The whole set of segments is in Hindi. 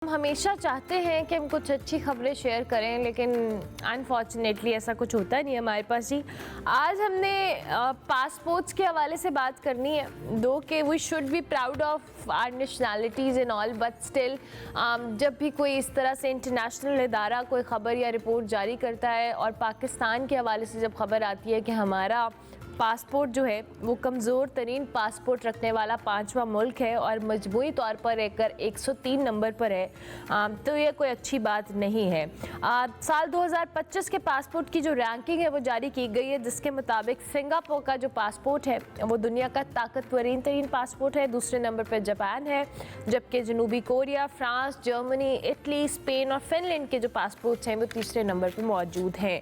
हम हमेशा चाहते हैं कि हम कुछ अच्छी खबरें शेयर करें, लेकिन अनफॉर्चुनेटली ऐसा कुछ होता नहीं है हमारे पास ही। आज हमने पासपोर्ट्स के हवाले से बात करनी है, दो कि we should be proud of our nationalities and all, but still जब भी कोई इस तरह से इंटरनेशनल इदारा कोई ख़बर या रिपोर्ट जारी करता है और पाकिस्तान के हवाले से जब खबर आती है कि हमारा पासपोर्ट जो है वो कमज़ोर तरीन पासपोर्ट रखने वाला 5वां मुल्क है और मजमूई तौर पर एकर 103 नंबर पर है, तो ये कोई अच्छी बात नहीं है। साल 2025 के पासपोर्ट की जो रैंकिंग है वो जारी की गई है, जिसके मुताबिक सिंगापुर का जो पासपोर्ट है वो दुनिया का ताकतवरीन तरीन पासपोर्ट है। दूसरे नंबर पर जापान है, जबकि जनूबी Korea, France, Germany, Italy, Spain और फिनलैंड के जो पासपोर्ट्स हैं वो तीसरे नंबर पर मौजूद हैं।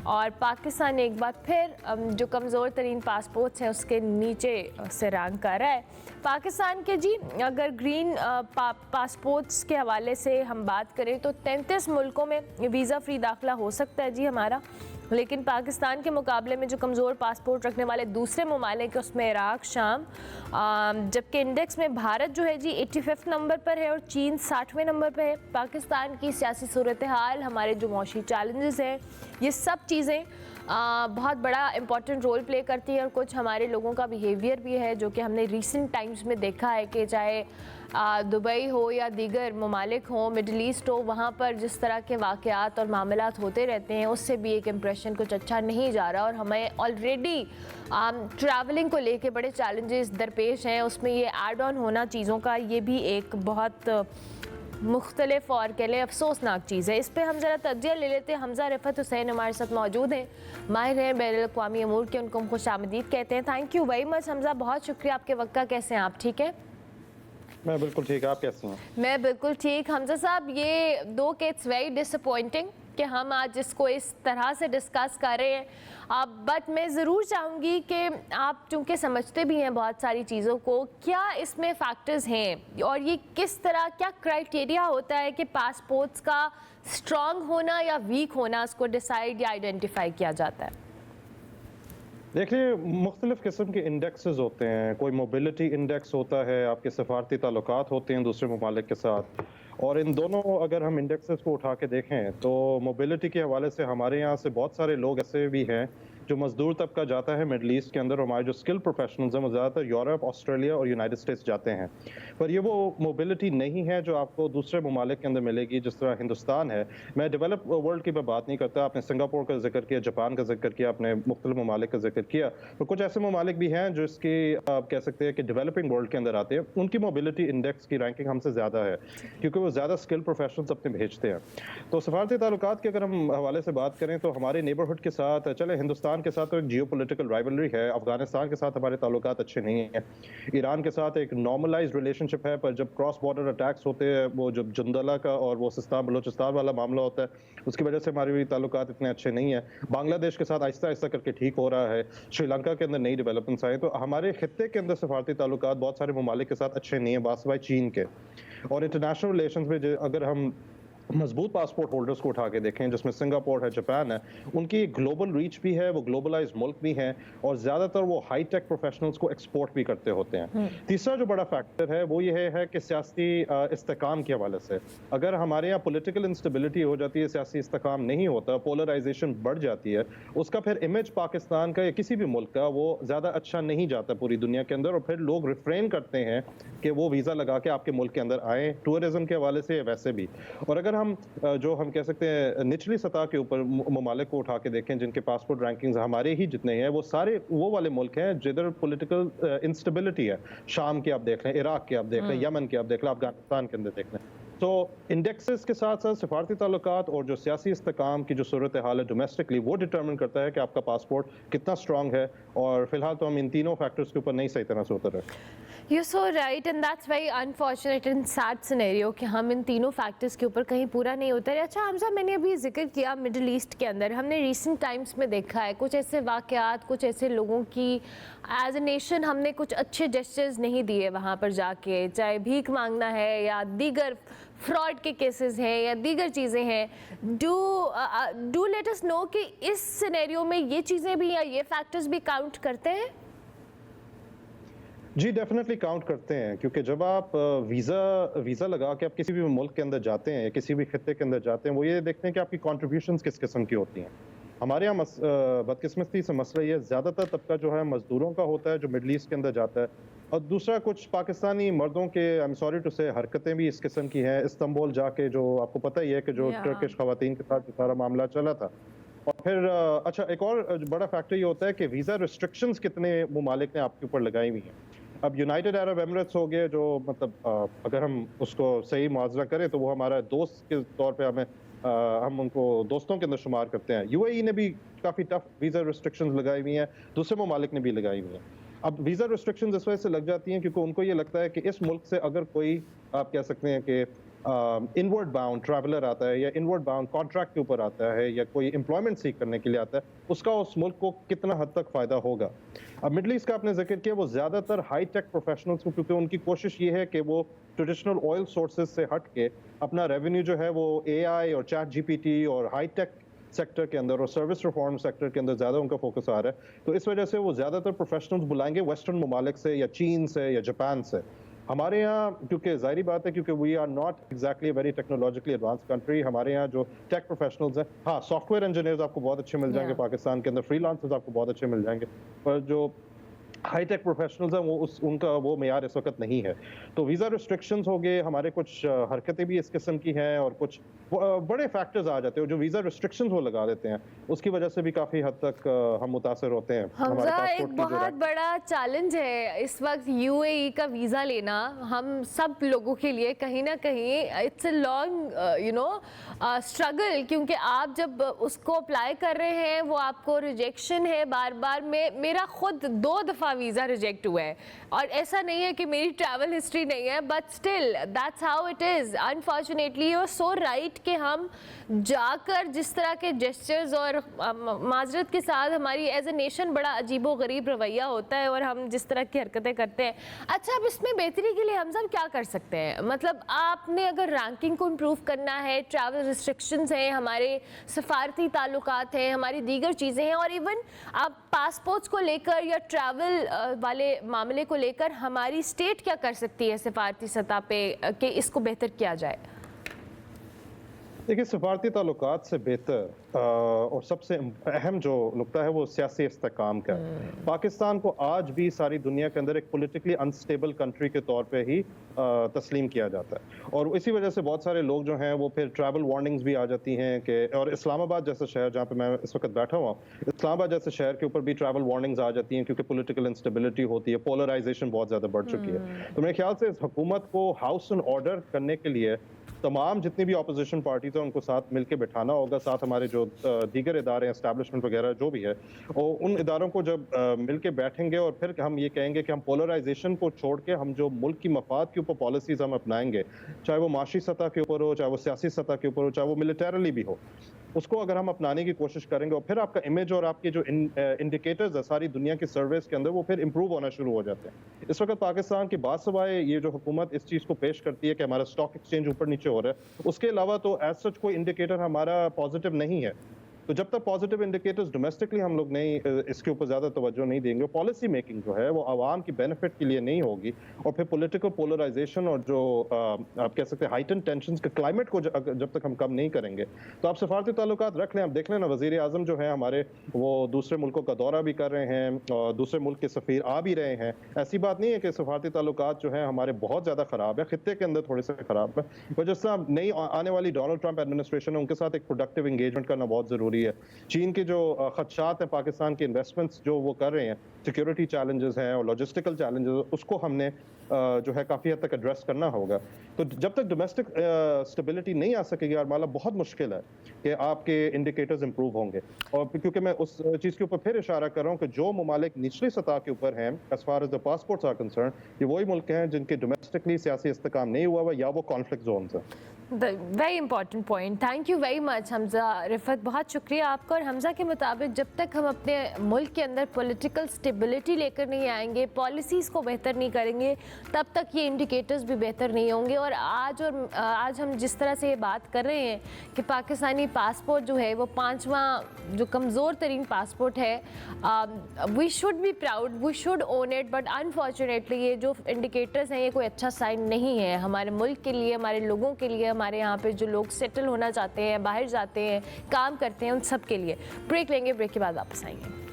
और पाकिस्तान एक बार फिर जो कमज़ोर पासपोर्ट्स हैं उसके नीचे से रैंक कर रहा है। पाकिस्तान के जी अगर ग्रीन पासपोर्ट्स के हवाले से हम बात करें तो 33 मुल्कों में वीज़ा फ्री दाखिला हो सकता है जी हमारा, लेकिन पाकिस्तान के मुकाबले में जो कमज़ोर पासपोर्ट रखने वाले दूसरे ममालिक उसमें इराक, शाम, जबकि इंडेक्स में भारत जो है जी 85 नंबर पर है और चीन 60वें नंबर पर है। पाकिस्तान की सियासी सूरत हाल, हमारे जो मौशी चैलेंजेस हैं, ये सब चीज़ें बहुत बड़ा इम्पॉर्टेंट रोल प्ले करती है। और कुछ हमारे लोगों का बिहेवियर भी है जो कि हमने रीसेंट टाइम्स में देखा है कि चाहे दुबई हो या दीगर ममालिक हो, मिडल ईस्ट हो, वहाँ पर जिस तरह के वाक़यात और मामलात होते रहते हैं उससे भी एक इम्प्रेशन कुछ अच्छा नहीं जा रहा। और हमें ऑलरेडी ट्रैवलिंग को लेके बड़े चैलेंजेस दरपेश हैं, उसमें ये ऐड ऑन होना चीज़ों का ये भी एक बहुत मुख्तलिफ और के लिए अफसोसनाक चीज़ है। इस पर हम ज़रा तज्जिया ले लेते हैं। हमजा रिफत हुसैन हमारे साथ मौजूद हैं, माहिर हैं बैनुल-अक़वामी अमूर के, उनको हम खुशामदीद कहते हैं। Thank you very much Hamza, बहुत शुक्रिया आपके वक्त का। कैसे हैं आप? ठीक है? मैं बिल्कुल ठीक, आप कैसी हैं? मैं बिल्कुल ठीक। हमजा साहब, ये दो के इट्स वेरी डिसअपॉइंटिंग कि हम आज इसको इस तरह से डिस्कस कर रहे हैं, बट मैं ज़रूर चाहूँगी कि आप चूँकि समझते भी हैं बहुत सारी चीज़ों को, क्या इसमें फैक्टर्स हैं और ये किस तरह, क्या क्राइटेरिया होता है कि पासपोर्ट्स का स्ट्रॉन्ग होना या वीक होना उसको डिसाइड या आइडेंटिफाई किया जाता है? देखिए, मुख्तलिफ़ किस्म के इंडेक्सेस होते हैं। कोई मोबिलिटी इंडेक्स होता है, आपके सफारती ताल्लुकात होते हैं दूसरे ममालिक के साथ, और इन दोनों अगर हम इंडेक्सेस को उठा के देखें तो मोबिलिटी के हवाले से हमारे यहाँ से बहुत सारे लोग ऐसे भी हैं जो मजदूर तबका जाता है मिडल ईस्ट के अंदर, हमारे जो स्किल प्रोफेशनल्स हैं वो ज़्यादातर यूरोप, ऑस्ट्रेलिया और यूनाइटेड स्टेट्स जाते हैं। पर ये वो मोबिलिटी नहीं है जो आपको दूसरे ममालिक के अंदर मिलेगी जिस तरह हिंदुस्तान है। मैं डेवलप वर्ल्ड की मैं बात नहीं करता, आपने सिंगापुर का जिक्र किया, जापान का जिक्र किया, आपने मुख्तलिफ ममालिक का जिक्र किया, तो कुछ ऐसे ममालिक भी हैं जो इसकी आप कह सकते हैं कि डेवलपिंग वर्ल्ड के अंदर आते हैं। उनकी मोबिलिटी इंडेक्स की रैंकिंग हमसे ज़्यादा है क्योंकि वो ज़्यादा स्किल प्रोफेशनल्स अपने भेजते हैं। तो सफारती ताल्लुकात के अगर हम हवाले से बात करें तो हमारे नेबरहुड के साथ, चले हिंदुस्तान के साथ तो एक जियो पोलिटिकल राइवलरी है, अफगानिस्तान के साथ हमारे ताल्लुकात अच्छे नहीं हैं, ईरान के साथ एक नॉर्मलाइज्ड रिलेशनशिप है, पर जब क्रॉस बॉर्डर अटैक्स होते हैं, वो जब जुंदला का और वो सिस्तान बलोचिस्तान वाला मामला होता है, उसकी वजह से हमारे ताल्लुकात इतने अच्छे नहीं हैं। बांग्लादेश के साथ आहिस्ता आहिस्ता करके ठीक हो रहा है, श्रीलंका के अंदर नई डेवलपमेंट्स आए, तो हमारे खित्ते के अंदर सफारती ताल्लुकात बहुत सारे ममालिक के साथ अच्छे नहीं हैं, बासिवाय चीन के। और इंटरनेशनल रिलेशंस में अगर हम मजबूत पासपोर्ट होल्डर्स को उठा के देखें जिसमें सिंगापुर है, जापान है, उनकी ग्लोबल रीच भी है, वो ग्लोबलाइज मुल्क भी हैं और ज़्यादातर वो हाई टेक प्रोफेशनल्स को एक्सपोर्ट भी करते होते हैं। तीसरा जो बड़ा फैक्टर है वो ये है कि सियासी इस्तेकाम के हवाले से अगर हमारे यहाँ पॉलिटिकल इंस्टेबिलिटी हो जाती है, सियासी इस्तेकाम नहीं होता, पोलराइजेशन बढ़ जाती है, उसका फिर इमेज पाकिस्तान का या किसी भी मुल्क का वो ज़्यादा अच्छा नहीं जाता पूरी दुनिया के अंदर, और फिर लोग रिफ्रेन करते हैं कि वो वीज़ा लगा के आपके मुल्क के अंदर आएँ, टूरिज्म के हवाले से वैसे भी। और अगर हम जो हम कह सकते हैं निचली सतह के ऊपर ममालिक को उठा के देखें जिनके पासपोर्ट रैंकिंग्स हमारे ही जितने हैं, वो सारे वो वाले मुल्क हैं जिधर पॉलिटिकल इंस्टेबिलिटी है। शाम के आप देख लें, इराक के आप देख लें, यमन के आप देख लें, अफगानिस्तान के अंदर देख लें। तो इंडेक्सेस के साथ साथ सिफारती ताल्लुकात और जो सियासी इस्तेकाम की जो सूरत हाल है डोमेस्टिकली, वो डिटर्मिन करता है कि आपका पासपोर्ट कितना स्ट्रॉन्ग है। और फिलहाल तो हम इन तीनों फैक्टर्स के ऊपर नहीं सही तरह से उतर रहे। You're so right and that's very unfortunate and sad scenario कि हम इन तीनों फैक्टर्स के ऊपर कहीं पूरा नहीं उतरे। अच्छा हमजा, मैंने अभी जिक्र किया मिडिल ईस्ट के अंदर हमने रीसेंट टाइम्स में देखा है कुछ ऐसे वाक़यात, कुछ ऐसे लोगों की एज ए नेशन हमने कुछ अच्छे जेस्चर्स नहीं दिए वहाँ पर जाके, चाहे भीख मांगना है या दीगर फ्रॉड के केसेस हैं या दीगर चीज़ें हैं। डू लेट अस नो कि इस सिनेरियो में ये चीज़ें भी या ये फैक्टर्स भी काउंट करते हैं? जी, डेफ़िनेटली काउंट करते हैं क्योंकि जब आप वीज़ा लगा के आप किसी भी मुल्क के अंदर जाते हैं, किसी भी खित्ते के अंदर जाते हैं, वो ये देखते हैं कि आपकी कंट्रीब्यूशंस किस किस्म की होती हैं। हमारे यहाँ बदकिस्मती से मसला ये है, ज़्यादातर तबका जो है मज़दूरों का होता है, जो मिडल ईस्ट के अंदर जाता है और दूसरा कुछ पाकिस्तानी मर्दों के आई एम सॉरी टू से हरकतें भी इस किस्म की हैं। इस्तांबुल जाके जो आपको पता ही है कि जो या टर्किश ख़वातीन के साथ जो सारा मामला चला था। और फिर अच्छा एक और बड़ा फैक्टर ये होता है कि वीज़ा रिस्ट्रिक्शंस कितने ममालिक ने आपके ऊपर लगाई हुई हैं। अब यूनाइटेड अरब एमिरेट्स हो गए जो मतलब अगर हम उसको सही मुआवजा करें तो वो हमारा दोस्त के तौर पे हम उनको दोस्तों के अंदर शुमार करते हैं। यूएई ने भी काफ़ी टफ वीज़ा रिस्ट्रिक्शंस लगाई हुई हैं, दूसरे ममालिक ने भी लगाई हुई हैं। अब वीज़ा रिस्ट्रिक्शंस इस वजह से लग जाती हैं क्योंकि उनको ये लगता है कि इस मुल्क से अगर कोई आप कह सकते हैं कि इनवर्ड बाउंड ट्रैवलर आता है या इनवर्ड बाउंड कॉन्ट्रैक्ट के ऊपर आता है या कोई एम्प्लॉयमेंट सीख करने के लिए आता है, उसका उस मुल्क को कितना हद तक फ़ायदा होगा। अब मिडल ईस्ट का आपने ज़िक्र किया, वो ज़्यादातर हाई टेक प्रोफेशनल्स को क्योंकि उनकी कोशिश ये है कि वो ट्रेडिशनल ऑयल सोर्सेज से हट के अपना रेवेन्यू जो है वो एआई और चैट जीपीटी और हाई टेक सेक्टर के अंदर और सर्विस रिफॉर्म सेक्टर के अंदर ज़्यादा उनका फोकस आ रहा है। तो इस वजह से वो ज़्यादातर प्रोफेशनल्स बुलाएंगे वेस्टर्न ममालिक से या चीन से या जापान से। हमारे यहाँ क्योंकि ज़ाहिरी बात है क्योंकि we are not exactly very technologically advance country, हमारे यहाँ जो टेक प्रोफेशनल्स हैं, हाँ सॉफ्टवेयर इंजीनियर्स आपको बहुत अच्छे मिल जाएंगे या पाकिस्तान के अंदर, फ्रीलांसर्स आपको बहुत अच्छे मिल जाएंगे, पर जो हाई टेक प्रोफेशनल्स हैं वो उनका वो मेयार इस वक्त नहीं है। तो वीज़ा रिस्ट्रिक्शंस हो गए, हमारे कुछ हरकतें भी इस किस्म की हैं और कुछ बड़े फैक्टर्स आ जाते हैं जो वीज़ा रिस्ट्रिक्शंस वो लगा देते हैं, उसकी वजह से भी काफ़ी हद तक हम मुतासर होते हैं। हमारे हमजा पासपोर्ट एक की जो बहुत बड़ा चैलेंज है इस वक्त यूएई का वीज़ा लेना हम सब लोगों के लिए कहीं ना कहीं इट्स अ लॉन्ग स्ट्रगल, क्योंकि आप जब उसको अप्लाई कर रहे हैं वो आपको रिजेक्शन है बार बार में। मेरा खुद 2 दफ़ा वीज़ा रिजेक्ट हुआ है और ऐसा नहीं है कि मेरी ट्रैवल हिस्ट्री नहीं है, but still that's how it is unfortunately. You are so right कि हम जाकर जिस तरह के जेस्चर्स और माजरत के साथ हमारी एज ए नेशन बड़ा अजीबो गरीब रवैया होता है और हम जिस तरह की हरकतें करते हैं। अच्छा, अब इसमें बेहतरी के लिए हम सब क्या कर सकते हैं? मतलब आपने अगर रैंकिंग को इम्प्रूव करना है, ट्रैवल रिस्ट्रिक्शंस हैं, हमारे सफारती ताल्लुकात हैं, हमारी दीगर चीज़ें हैं और इवन आप पासपोर्ट्स को लेकर या ट्रैवल वाले मामले को लेकर हमारी स्टेट क्या कर सकती है सफारती सतह पे कि इसको बेहतर किया जाए? देखिए, सफारती ताल्लुकात से बेहतर और सबसे अहम जो नुकता है वो सियासी इस्तेहकाम का है। पाकिस्तान को आज भी सारी दुनिया के अंदर एक पॉलिटिकली अनस्टेबल कंट्री के तौर पे ही तस्लीम किया जाता है और इसी वजह से बहुत सारे लोग जो हैं वो फिर ट्रैवल वार्निंग्स भी आ जाती हैं कि, और इस्लामाबाद जैसा शहर जहाँ पे मैं इस वक्त बैठा हुआ, इस्लामाबाद जैसे शहर के ऊपर भी ट्रैवल वार्निंग्स आ जाती हैं क्योंकि पॉलिटिकल इंस्टेबिलिटी होती है, पोलराइजेशन बहुत ज़्यादा बढ़ चुकी है। तो मेरे ख्याल से इस हुकूमत को हाउस एंड ऑर्डर करने के लिए तमाम जितनी भी ऑपोजिशन पार्टीज हैं उनको साथ मिलके बिठाना होगा, साथ हमारे जो दीगर इदारे एस्टैब्लिशमेंट वगैरह जो भी है और उन इदारों को जब मिलके बैठेंगे और फिर हम ये कहेंगे कि हम पोलराइजेशन को छोड़ के हम जो मुल्क की मफाद के ऊपर पॉलिसीज हम अपनाएंगे, चाहे वो माशी सतह के ऊपर हो, चाहे वो सियासी सतह के ऊपर हो, चाहे वो मिलिटरली भी हो, उसको अगर हम अपनाने की कोशिश करेंगे और फिर आपका इमेज और आपके जो इंडिकेटर्स है सारी दुनिया की सर्वेस के अंदर वो फिर इंप्रूव होना शुरू हो जाते हैं। इस वक्त पाकिस्तान की बात सवाए ये जो हुकूमत इस चीज़ को पेश करती है कि हमारा स्टॉक एक्सचेंज ऊपर नीचे हो रहा है, उसके अलावा तो एज सच कोई इंडिकेटर हमारा पॉजिटिव नहीं है। तो जब तक पॉजिटिव इंडिकेटर्स डोमेस्टिकली हम लोग नहीं इसके ऊपर ज़्यादा तवज्जो नहीं देंगे, पॉलिसी मेकिंग जो है वो आवाम की बेनिफिट के लिए नहीं होगी और फिर पॉलिटिकल पोलराइजेशन और जो आप कह सकते हैं हाइटन टेंशंस के क्लाइमेट को जब तक हम कम नहीं करेंगे तो आप सफारती ताल्लुकात रख लें। आप देख लें ना, वज़ीर आज़म जो है हमारे वो दूसरे मुल्कों का दौरा भी कर रहे हैं और दूसरे मुल्क के सफ़ीर आ भी रहे हैं। ऐसी बात नहीं है कि सफारती ताल्लुकात जो है हमारे बहुत ज़्यादा ख़राब है, खित्ते के अंदर थोड़े से ख़राब है, पर जिस तरह नई आने वाली डोनाल्ड ट्रंप एडमिनिस्ट्रेशन है उनके साथ एक प्रोडक्टिव इंगेजमेंट करना बहुत ज़रूरी है। चीन के जो खदशात हैं पाकिस्तान के इन्वेस्टमेंट्स जो वो कर रहे हैं, सिक्योरिटी चैलेंजेस हैं और लॉजिस्टिकल चैलेंजेस, उसको हमने जो है काफ़ी हद तक एड्रेस करना होगा। तो जब तक डोमेस्टिक स्टेबिलिटी नहीं आ सकेगी यार माला, बहुत मुश्किल है कि आपके इंडिकेटर्स इंप्रूव होंगे। और क्योंकि मैं उस चीज़ के ऊपर फिर इशारा कर रहा हूँ कि जो ममालिक निचली सतह के ऊपर हैं as far as the passports are concern, ये वही मुल्क हैं जिनके डोमेस्टिकली सियासी इस्तेहकाम नहीं हुआ हुआ या वो कॉन्फ्लिक्ट जोन्स हैं। Very important point, thank you very much Hamza. Rifat, बहुत शुक्रिया आपका। और हमज़ा के मुताबिक जब तक हम अपने मुल्क के अंदर पॉलिटिकल स्टेबिलिटी लेकर नहीं आएंगे, पॉलिसीज़ को बेहतर नहीं करेंगे, तब तक ये इंडिकेटर्स भी बेहतर नहीं होंगे। और आज हम जिस तरह से ये बात कर रहे हैं कि पाकिस्तानी पासपोर्ट जो है वो 5वां जो कमज़ोर तरीन पासपोर्ट है, we should be proud, we should own it, but unfortunately ये जो इंडिकेटर्स हैं ये कोई अच्छा साइन नहीं है हमारे मुल्क के लिए, हमारे लोगों के लिए, हमारे यहाँ पे जो लोग सेटल होना चाहते हैं, बाहर जाते हैं, काम करते हैं, उन सब के लिए। ब्रेक लेंगे, ब्रेक के बाद वापस आएंगे।